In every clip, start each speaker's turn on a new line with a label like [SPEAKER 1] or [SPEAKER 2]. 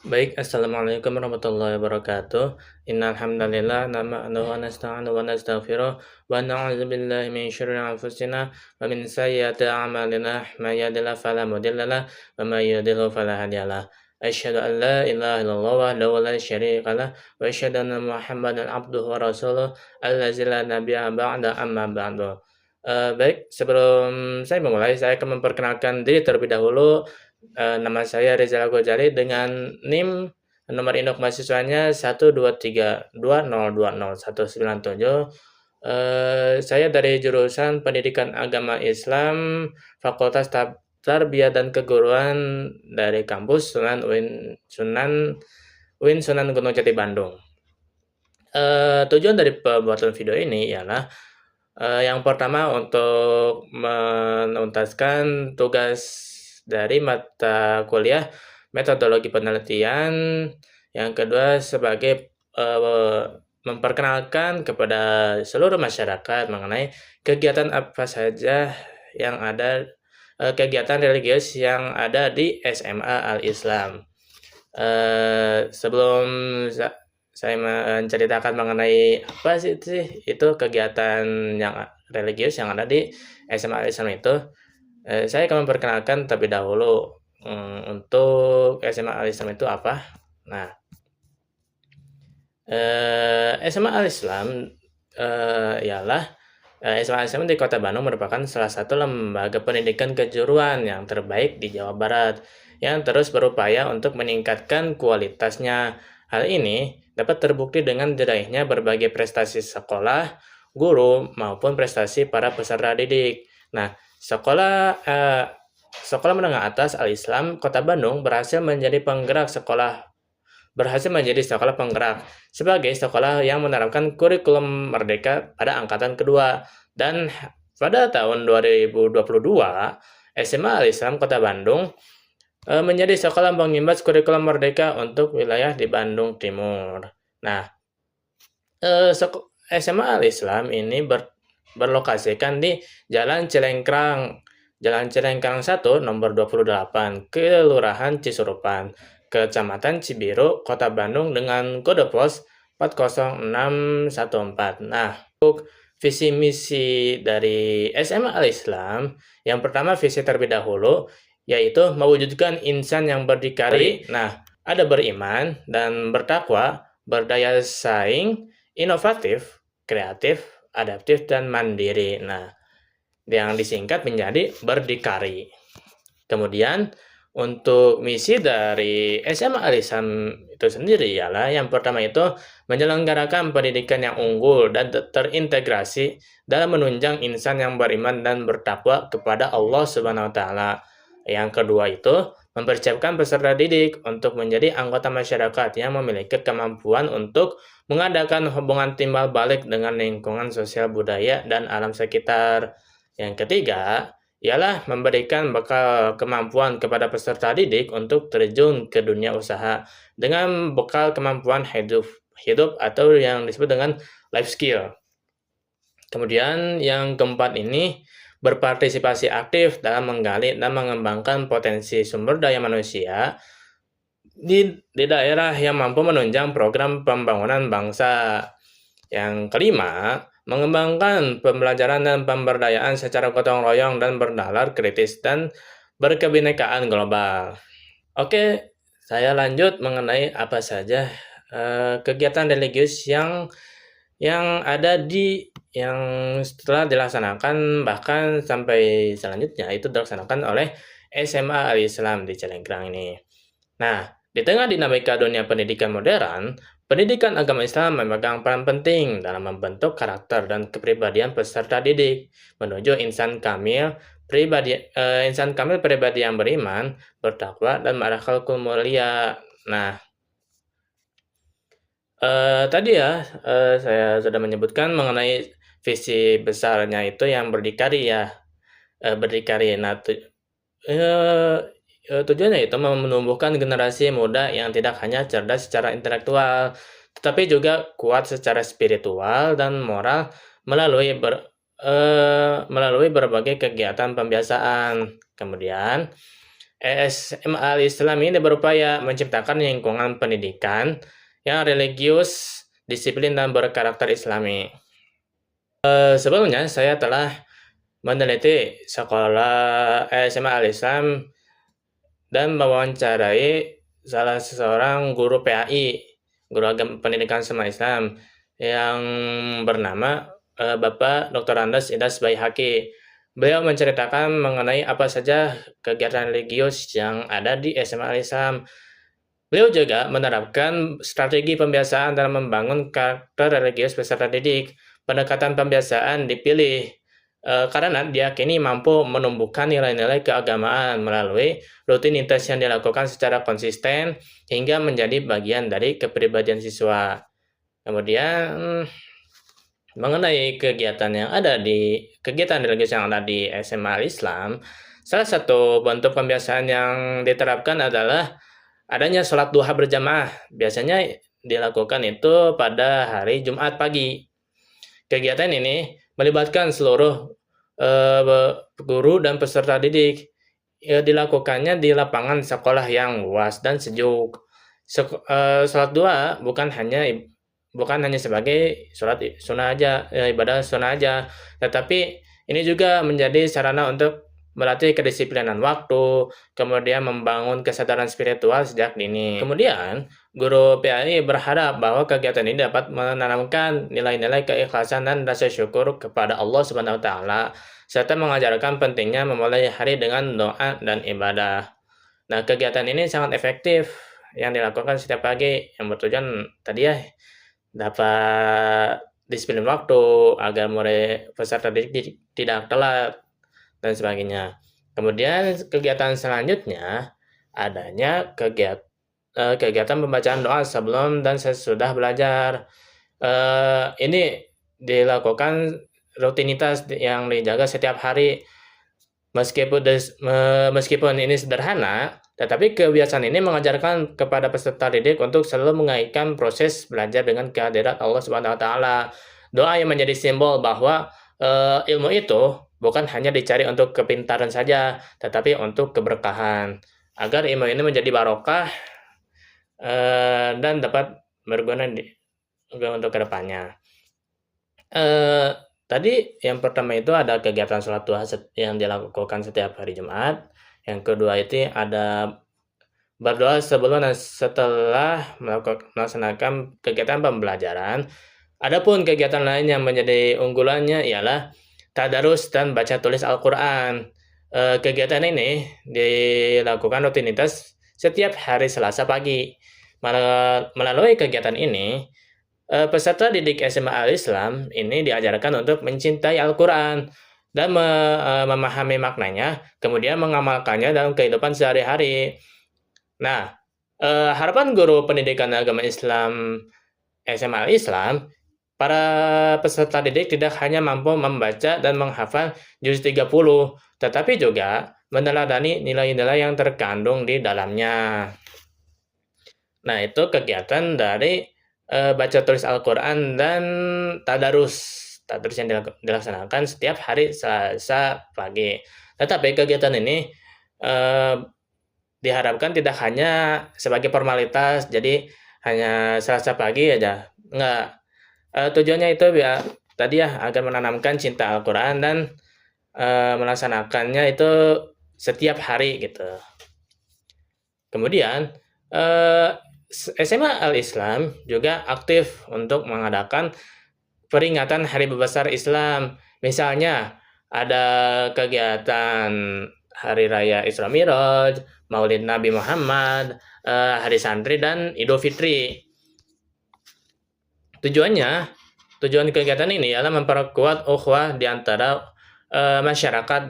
[SPEAKER 1] Baik, assalamualaikum warahmatullahi wabarakatuh. Innal hamdalillah nahmaduhu wa nasta'inu wa nastaghfiruh wa na'udzu billahi min syururi anfusina wa min sayyiati a'malina may yahdihillahu fala mudilla lahu wa may yudlil fala hadiyalah. Asyhadu an la ilaha illallah wahdahu la syarika lah wa asyhadu anna Muhammadan abduhu wa rasuluh allazi la nabiyya ba'da amma ba'du. Baik, sebelum saya memulai, saya akan memperkenalkan diri terlebih dahulu. Nama saya Rizal Ghazali dengan NIM nomor induk mahasiswanya 12320201977. Saya dari jurusan Pendidikan Agama Islam, Fakultas Tarbiyah dan Keguruan dari kampus Sunan Gunung Jati Bandung. Tujuan dari pembuatan video ini ialah yang pertama untuk menuntaskan tugas dari mata kuliah metodologi penelitian, yang kedua sebagai memperkenalkan kepada seluruh masyarakat mengenai kegiatan apa saja yang ada, kegiatan religius yang ada di SMA Al-Islam. Sebelum saya menceritakan mengenai apa sih itu kegiatan yang religius yang ada di SMA Al-Islam itu, saya akan memperkenalkan terlebih dahulu, untuk SMA Al-Islam itu apa. Nah, SMA Al-Islam, ialah SMA Al-Islam di Kota Bandung merupakan salah satu lembaga pendidikan kejuruan yang terbaik di Jawa Barat, yang terus berupaya untuk meningkatkan kualitasnya. Hal ini dapat terbukti dengan diraihnya berbagai prestasi sekolah, guru, maupun prestasi para peserta didik. Nah, sekolah menengah atas Al-Islam Kota Bandung berhasil menjadi sekolah penggerak sebagai sekolah yang menerapkan kurikulum merdeka pada angkatan kedua. Dan pada tahun 2022, SMA Al-Islam Kota Bandung menjadi sekolah pengimbas kurikulum merdeka untuk wilayah di Bandung Timur. Nah, SMA Al-Islam ini berlokasikan di Jalan Cilengkrang 1, nomor 28, Kelurahan Cisurupan, Kecamatan Cibiru, Kota Bandung dengan kode pos 40614. Nah, untuk visi misi dari SMA Al-Islam, yang pertama visi terlebih dahulu, yaitu mewujudkan insan yang berdikari. Nah, ada beriman dan bertakwa, berdaya saing, inovatif, kreatif, adaptif, dan mandiri. Nah, yang disingkat menjadi berdikari. Kemudian, untuk misi dari SMA Al-Islam itu sendiri ialah yang pertama itu menyelenggarakan pendidikan yang unggul dan terintegrasi dalam menunjang insan yang beriman dan bertakwa kepada Allah Subhanahu wa taala. Yang kedua itu mempersiapkan peserta didik untuk menjadi anggota masyarakat yang memiliki kemampuan untuk mengadakan hubungan timbal balik dengan lingkungan sosial budaya dan alam sekitar. Yang ketiga ialah memberikan bekal kemampuan kepada peserta didik untuk terjun ke dunia usaha dengan bekal kemampuan hidup atau yang disebut dengan life skill. Kemudian yang keempat ini berpartisipasi aktif dalam menggali dan mengembangkan potensi sumber daya manusia di daerah yang mampu menunjang program pembangunan bangsa. Yang kelima, mengembangkan pembelajaran dan pemberdayaan secara gotong royong dan bernalar kritis dan berkebinekaan global. Oke, saya lanjut mengenai apa saja kegiatan religius yang ada yang setelah dilaksanakan bahkan sampai selanjutnya itu dilaksanakan oleh SMA Al-Islam di Cilengkrang ini. Nah, di tengah dinamika dunia pendidikan modern, pendidikan agama Islam memegang peran penting dalam membentuk karakter dan kepribadian peserta didik menuju insan kamil pribadi yang beriman, bertakwa, dan berakhlakul mulia. Nah, tadi ya, saya sudah menyebutkan mengenai visi besarnya itu yang berdikari ya, berdikari. Nah, tujuannya itu menumbuhkan generasi muda yang tidak hanya cerdas secara intelektual, tetapi juga kuat secara spiritual dan moral melalui berbagai kegiatan pembiasaan. Kemudian, SMA Al-Islam ini berupaya menciptakan lingkungan pendidikan yang religius, disiplin, dan berkarakter Islami. Sebelumnya saya telah meneliti sekolah SMA Al-Islam dan mewawancarai salah seorang guru PAI, guru agama pendidikan sama Islam, yang bernama Bapak Dr. Andes Idas Baihaqi. Beliau menceritakan mengenai apa saja kegiatan religius yang ada di SMA Al-Islam. Beliau juga menerapkan strategi pembiasaan dalam membangun karakter religius peserta didik. Pendekatan pembiasaan dipilih karena diyakini mampu menumbuhkan nilai-nilai keagamaan melalui rutinitas yang dilakukan secara konsisten hingga menjadi bagian dari kepribadian siswa. Kemudian mengenai kegiatan religius yang ada di SMA Al-Islam, salah satu bentuk pembiasaan yang diterapkan adalah adanya sholat duha berjamaah. Biasanya dilakukan itu pada hari Jumat pagi. Kegiatan ini melibatkan seluruh guru dan peserta didik. Dilakukannya di lapangan sekolah yang luas dan sejuk. Sholat duha bukan hanya sebagai sholat sunnah aja, ibadah sunnah aja, tetapi ini juga menjadi sarana untuk melatih kedisiplinan waktu, kemudian membangun kesadaran spiritual sejak dini. Kemudian, guru PAI berharap bahwa kegiatan ini dapat menanamkan nilai-nilai keikhlasan dan rasa syukur kepada Allah Subhanahu wa taala, serta mengajarkan pentingnya memulai hari dengan doa dan ibadah. Nah, kegiatan ini sangat efektif yang dilakukan setiap pagi, yang bertujuan tadi ya dapat disiplin waktu agar peserta didik tidak telat dan sebagainya. Kemudian kegiatan selanjutnya adanya kegiatan pembacaan doa sebelum dan sesudah belajar. Ini dilakukan rutinitas yang dijaga setiap hari. Meskipun ini sederhana, tetapi kebiasaan ini mengajarkan kepada peserta didik untuk selalu mengaitkan proses belajar dengan kehadirat Allah Subhanahu wa taala. Doa yang menjadi simbol bahwa ilmu itu bukan hanya dicari untuk kepintaran saja, tetapi untuk keberkahan, agar ilmu ini menjadi barokah dan dapat berguna untuk kedepannya. Tadi yang pertama itu ada kegiatan sholat duha yang dilakukan setiap hari Jumat. Yang kedua itu ada berdoa sebelum dan setelah melaksanakan kegiatan pembelajaran. Adapun kegiatan lain yang menjadi unggulannya ialah tadarus dan baca tulis Al-Quran. Kegiatan ini dilakukan rutinitas setiap hari Selasa pagi. Melalui kegiatan ini, peserta didik SMA Al-Islam ini diajarkan untuk mencintai Al-Quran dan memahami maknanya, kemudian mengamalkannya dalam kehidupan sehari-hari. Nah, harapan guru pendidikan agama Islam SMA Al-Islam, para peserta didik tidak hanya mampu membaca dan menghafal juz 30, tetapi juga meneladani nilai-nilai yang terkandung di dalamnya. Nah, itu kegiatan dari baca tulis Al-Quran dan tadarus yang dilaksanakan setiap hari Selasa pagi. Tetapi kegiatan ini diharapkan tidak hanya sebagai formalitas, jadi hanya Selasa pagi aja. Enggak. Tujuannya itu ya tadi ya agar menanamkan cinta Al-Quran dan melaksanakannya itu setiap hari gitu. Kemudian SMA Al-Islam juga aktif untuk mengadakan peringatan Hari Besar Islam. Misalnya ada kegiatan Hari Raya Isra Miraj, Maulid Nabi Muhammad, Hari Santri, dan Idul Fitri. Tujuan kegiatan ini adalah memperkuat ukhuwah di antara masyarakat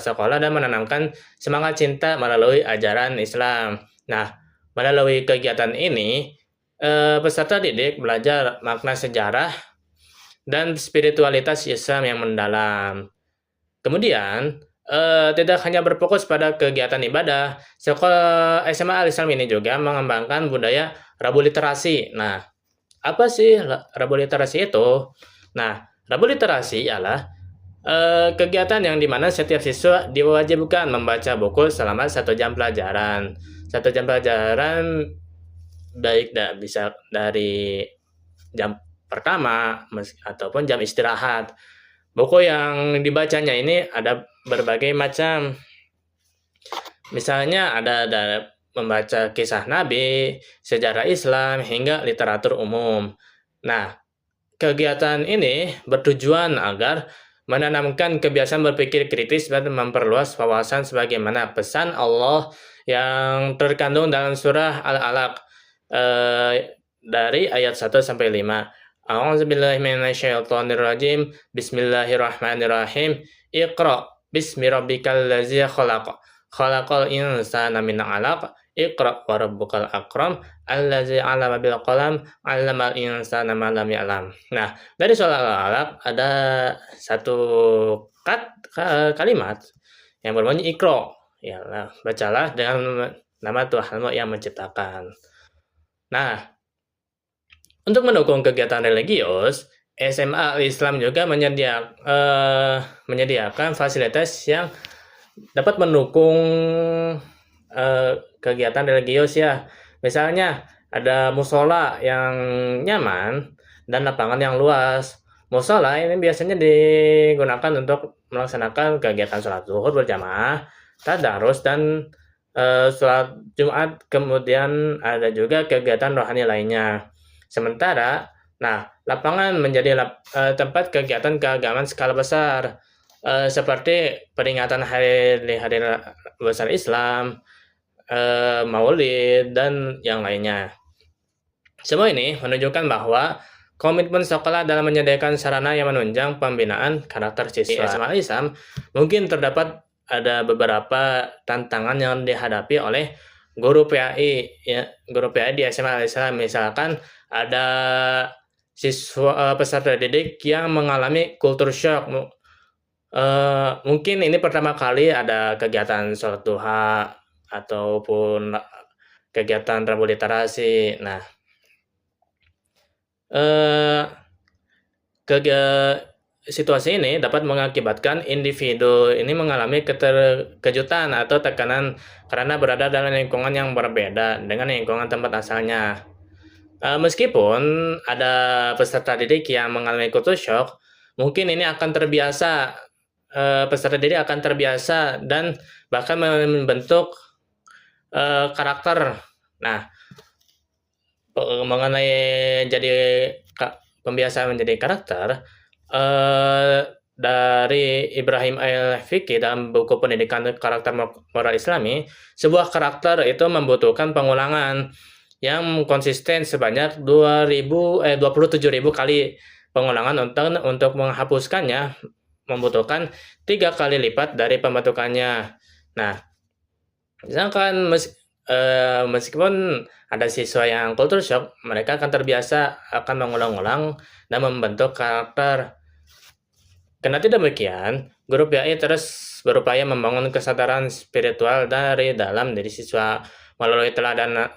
[SPEAKER 1] sekolah dan menanamkan semangat cinta melalui ajaran Islam. Nah, melalui kegiatan ini, peserta didik belajar makna sejarah dan spiritualitas Islam yang mendalam. Kemudian, tidak hanya berfokus pada kegiatan ibadah, sekolah SMA Al-Islam ini juga mengembangkan budaya Rabu Literasi. Nah, apa sih Rabu Literasi itu? Nah, Rabu Literasi ialah kegiatan yang dimana setiap siswa diwajibkan membaca buku selama 1 jam pelajaran. 1 jam pelajaran baik bisa dari jam pertama ataupun jam istirahat. Buku yang dibacanya ini ada berbagai macam. Misalnya ada membaca kisah Nabi, sejarah Islam, hingga literatur umum. Nah, kegiatan ini bertujuan agar menanamkan kebiasaan berpikir kritis dan memperluas wawasan sebagaimana pesan Allah yang terkandung dalam surah Al-Alaq dari ayat 1 sampai 5. A'udzubillahi minasyaitonirrajim. Bismillahirrahmanirrahim. Iqra bismi rabbikal ladzi khalaq. Khalaqal insana min 'alaq. Iqra wa rabbukal akram. Allazi 'allama bil qalam. 'allamal insana ma lam ya'lam. Nah, dari surah Al-Alaq ada satu kalimat yang berbunyi Iqra. Yalah, bacalah dengan nama Tuhanmu yang menciptakan. Nah, untuk mendukung kegiatan religius, SMA Islam juga menyediakan fasilitas yang dapat mendukung kegiatan religius ya. Misalnya ada musola yang nyaman dan lapangan yang luas. Musola ini biasanya digunakan untuk melaksanakan kegiatan sholat zuhur berjamaah, tadarus, dan sholat Jumat. Kemudian ada juga kegiatan rohani lainnya. Sementara, lapangan menjadi tempat kegiatan keagamaan skala besar, seperti peringatan hari-hari besar Islam, Maulid, dan yang lainnya. Semua ini menunjukkan bahwa komitmen sekolah dalam menyediakan sarana yang menunjang pembinaan karakter siswa. Di SMA Islam mungkin terdapat ada beberapa tantangan yang dihadapi oleh guru PAI, ya, guru PAI di SMA Islam. Misalkan ada siswa peserta didik yang mengalami culture shock. Mungkin ini pertama kali ada kegiatan sholat duha ataupun kegiatan rabu literasi. Nah, situasi ini dapat mengakibatkan individu ini mengalami keterkejutan atau tekanan karena berada dalam lingkungan yang berbeda dengan lingkungan tempat asalnya. Meskipun ada peserta didik yang mengalami culture shock, mungkin ini akan terbiasa, peserta didik akan terbiasa dan bahkan membentuk karakter. Nah, mengenai jadi pembiasaan menjadi karakter, dari Ibrahim Al-Fiqi dalam buku pendidikan karakter moral Islami, sebuah karakter itu membutuhkan pengulangan yang konsisten sebanyak 27.000 kali. Pengulangan untuk menghapuskannya membutuhkan 3 kali lipat dari pembentukannya. Nah, misalkan meskipun ada siswa yang culture shock, mereka akan terbiasa akan mengulang-ulang dan membentuk karakter. Karena tidak demikian, guru PAI terus berupaya membangun kesadaran spiritual dari dalam diri siswa melalui teladan,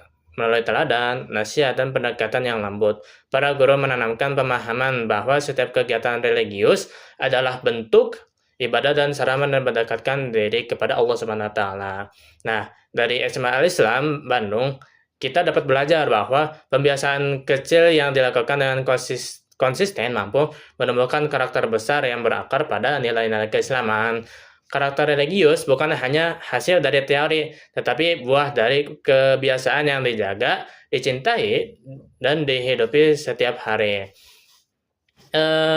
[SPEAKER 1] nasihat, dan pendekatan yang lembut. Para guru menanamkan pemahaman bahwa setiap kegiatan religius adalah bentuk ibadah dan sarana mendekatkan diri kepada Allah Subhanahu wa taala. Nah, dari SMA Al-Islam Bandung, kita dapat belajar bahwa pembiasaan kecil yang dilakukan dengan konsisten mampu menumbuhkan karakter besar yang berakar pada nilai-nilai keislaman. Karakter religius bukan hanya hasil dari teori, tetapi buah dari kebiasaan yang dijaga, dicintai, dan dihidupi setiap hari.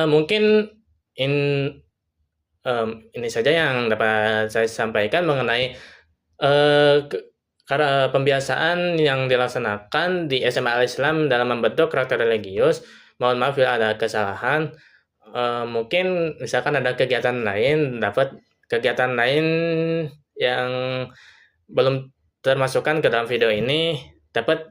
[SPEAKER 1] Mungkin ini saja yang dapat saya sampaikan mengenai karena pembiasaan yang dilaksanakan di SMA Al-Islam dalam membentuk karakter religius. Mohon maaf bila ada kesalahan. Mungkin misalkan ada kegiatan lain yang belum termasukkan ke dalam video ini dapat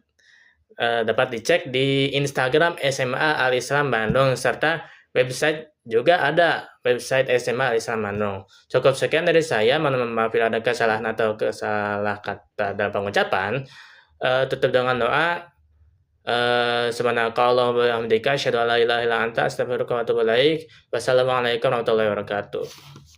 [SPEAKER 1] dicek di Instagram SMA Al-Islam Bandung, serta website juga ada, website SMA Al-Islam Bandung. Cukup sekian dari saya. Mohon maaf bila ada kesalahan atau salah kata dalam pengucapan. Tutup dengan doa. Subhanakallahumma wa bihamdika asyhadu an la ilaha illa anta astaghfiruka wa atubu ilaik. Wassalamualaikum warahmatullahi wabarakatuh.